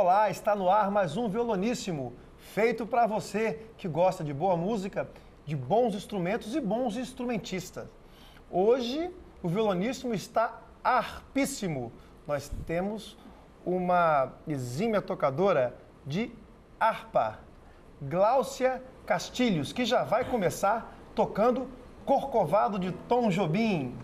Olá, está no ar mais um Violoníssimo, feito para você que gosta de boa música, de bons instrumentos e bons instrumentistas. Hoje o Violoníssimo está arpíssimo. Nós temos uma exímia tocadora de harpa, Gláucia Castilhos, que já vai começar tocando Corcovado de Tom Jobim.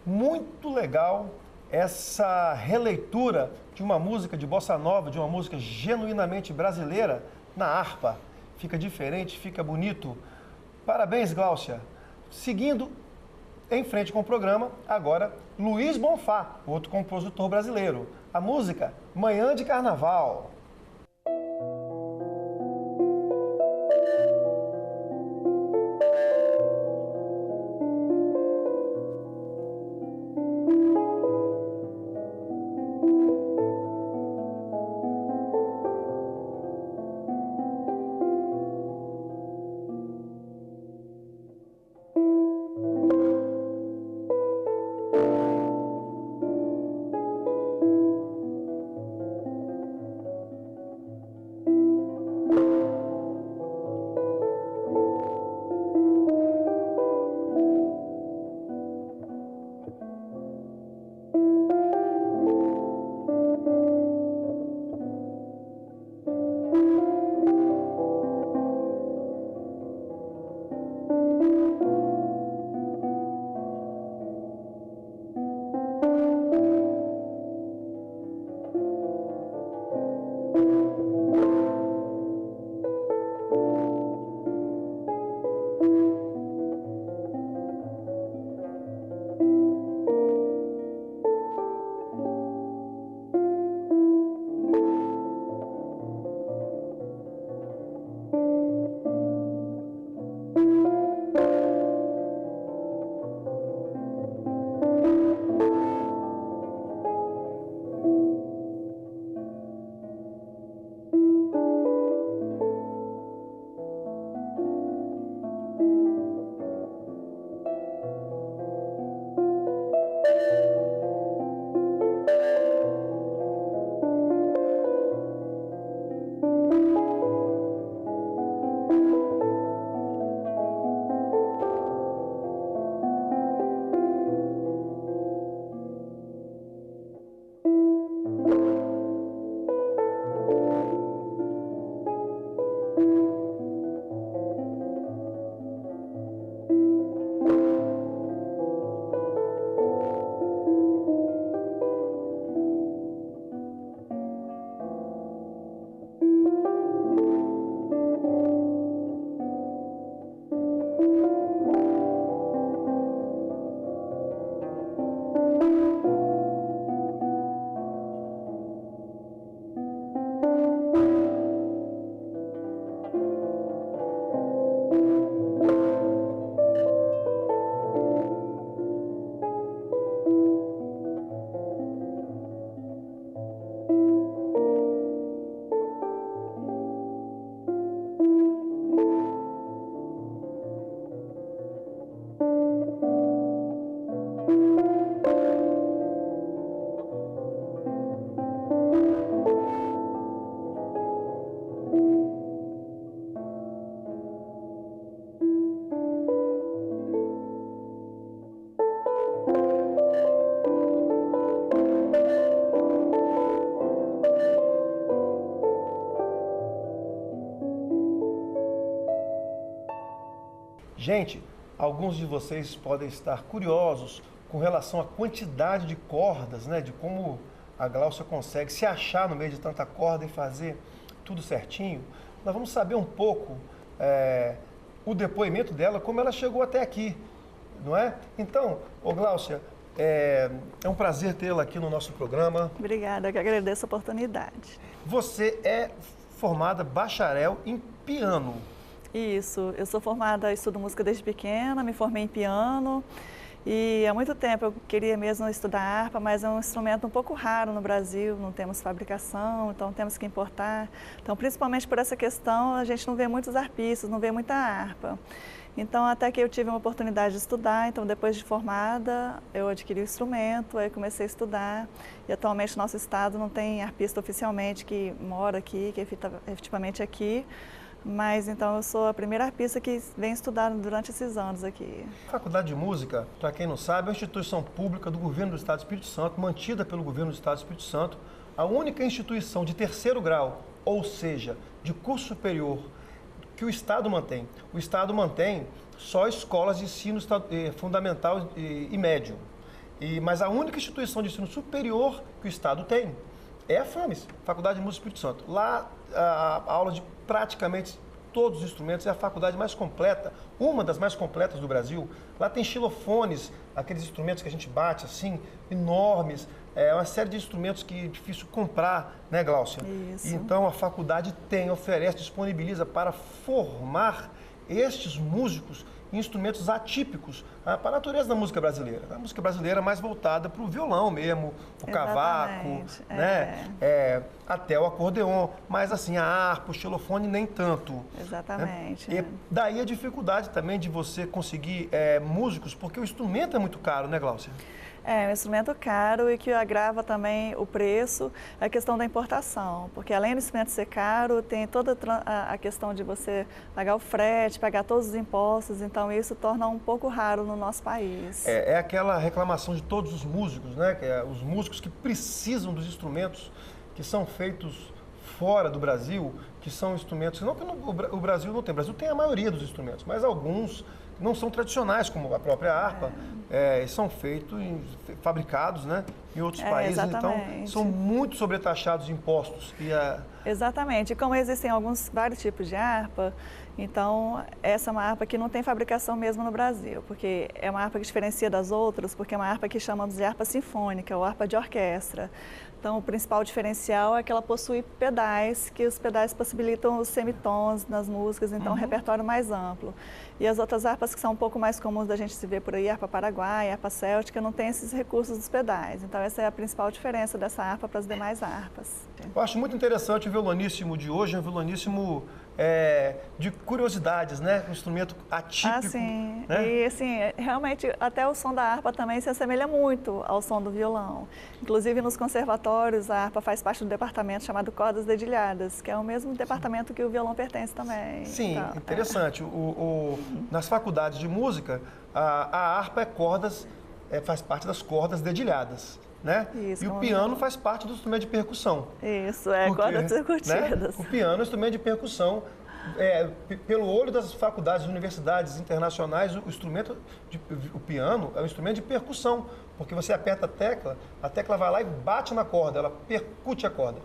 Muito legal essa releitura de uma música de bossa nova, de uma música genuinamente brasileira na harpa. Fica diferente, fica bonito. Parabéns, Gláucia. Seguindo em frente com o programa, agora Luiz Bonfá, outro compositor brasileiro. A música Manhã de Carnaval. Gente, alguns de vocês podem estar curiosos com relação à quantidade de cordas, né? De como a Gláucia consegue se achar no meio de tanta corda e fazer tudo certinho. Nós vamos saber um pouco o depoimento dela, como ela chegou até aqui, não é? Então, ô Gláucia, é um prazer tê-la aqui no nosso programa. Obrigada, eu que agradeço a oportunidade. Você é formada bacharel em piano. Isso, eu sou formada, estudo música desde pequena, me formei em piano e há muito tempo eu queria mesmo estudar harpa, mas é um instrumento um pouco raro no Brasil, não temos fabricação, então temos que importar. Então, principalmente por essa questão, a gente não vê muitos harpistas, não vê muita harpa. Então, até que eu tive uma oportunidade de estudar, então depois de formada, eu adquiri o instrumento, aí comecei a estudar. E atualmente nosso estado não tem harpista oficialmente que mora aqui, que é efetivamente aqui. Mas então eu sou a primeira harpista que vem estudando durante esses anos aqui. A Faculdade de Música, para quem não sabe, é uma instituição pública do Governo do Estado do Espírito Santo, mantida pelo Governo do Estado do Espírito Santo, a única instituição de terceiro grau, ou seja, de curso superior, que o Estado mantém. O Estado mantém só escolas de ensino fundamental e médio. Mas a única instituição de ensino superior que o Estado tem é a FAMES, Faculdade de Música do Espírito Santo. Lá a aula de praticamente todos os instrumentos, é a faculdade mais completa, uma das mais completas do Brasil. Lá tem xilofones, aqueles instrumentos que a gente bate assim, enormes, uma série de instrumentos que é difícil comprar, né, Gláucia? Isso. Então a faculdade oferece, disponibiliza para formar estes músicos em instrumentos atípicos para a natureza da música brasileira. A música brasileira é mais voltada para o violão mesmo, o cavaco, né? Até o acordeon, mas assim, a harpa, o xilofone nem tanto. Exatamente. Né? E daí a dificuldade também de você conseguir músicos, porque o instrumento é muito caro, né, Gláucia? É um instrumento caro e que agrava também o preço, a questão da importação, porque além do instrumento ser caro, tem toda a questão de você pagar o frete, pagar todos os impostos, então isso torna um pouco raro no nosso país. É aquela reclamação de todos os músicos, né? Que os músicos que precisam dos instrumentos que são feitos fora do Brasil, que são instrumentos, não que o Brasil não tem, o Brasil tem a maioria dos instrumentos, mas alguns não são tradicionais, como a própria harpa, são fabricados, né, em outros países, exatamente. Então são muito sobretaxados de impostos. Exatamente, e como existem vários tipos de harpa, então essa é uma harpa que não tem fabricação mesmo no Brasil, porque é uma harpa que diferencia das outras, porque é uma harpa que chamamos de harpa sinfônica, ou harpa de orquestra. Então, o principal diferencial é que ela possui pedais, que os pedais possibilitam os semitons nas músicas, então um repertório mais amplo. E as outras harpas que são um pouco mais comuns da gente se ver por aí, a harpa paraguaia, a harpa céltica, não tem esses recursos dos pedais. Então, essa é a principal diferença dessa harpa para as demais harpas. Eu acho muito interessante o violoníssimo de hoje, é um violoníssimo de curiosidades, né? Um instrumento atípico. Ah, sim. Né? E, assim, realmente, até o som da harpa também se assemelha muito ao som do violão. Inclusive, nos conservatórios, a harpa faz parte do departamento chamado cordas dedilhadas, que é o mesmo departamento que o violão pertence também. Sim, então, interessante. Nas faculdades de música, a harpa faz parte das cordas dedilhadas. Né? Isso, e o piano faz parte do instrumento de percussão. Isso, cordas curtidas. Né? O piano é um instrumento de percussão. Pelo olho das faculdades e universidades internacionais, o piano é um instrumento de percussão, porque você aperta a tecla vai lá e bate na corda, ela percute a corda.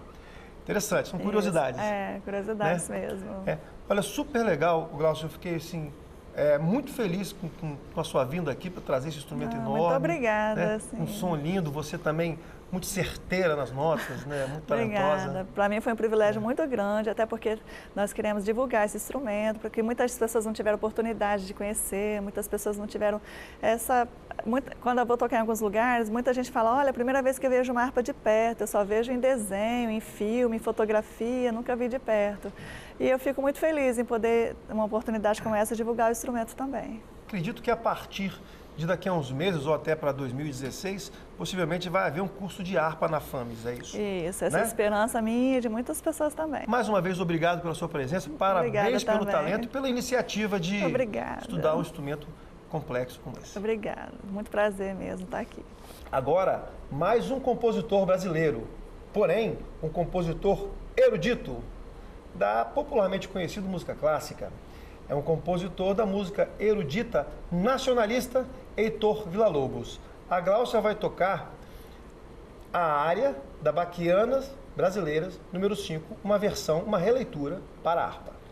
Interessante, são curiosidades. Curiosidades, né? Mesmo. Olha, super legal, Gláucia, eu fiquei assim... muito feliz com a sua vinda aqui para trazer esse instrumento enorme. Muito obrigada. Né? Um som lindo, você também muito certeira nas notas, né? Muito talentosa. Obrigada. Para mim foi um privilégio muito grande, até porque nós queremos divulgar esse instrumento, porque muitas pessoas não tiveram oportunidade de conhecer, muitas pessoas não tiveram quando eu vou tocar em alguns lugares, muita gente fala, olha, a primeira vez que eu vejo uma harpa de perto, eu só vejo em desenho, em filme, em fotografia, nunca vi de perto. E eu fico muito feliz em poder, uma oportunidade como essa, divulgar o instrumento também. Acredito que a partir de daqui a uns meses, ou até para 2016, possivelmente vai haver um curso de harpa na FAMES, é isso? Isso, essa é a esperança minha e de muitas pessoas também. Mais uma vez, obrigado pela sua presença, parabéns pelo talento e pela iniciativa de estudar um instrumento complexo como esse. Obrigada, muito prazer mesmo estar aqui. Agora, mais um compositor brasileiro, porém, um compositor erudito, da popularmente conhecida música clássica. É um compositor da música erudita nacionalista Heitor Villa-Lobos. A Gláucia vai tocar a área da Baquianas Brasileiras, número 5, uma versão, uma releitura para a harpa.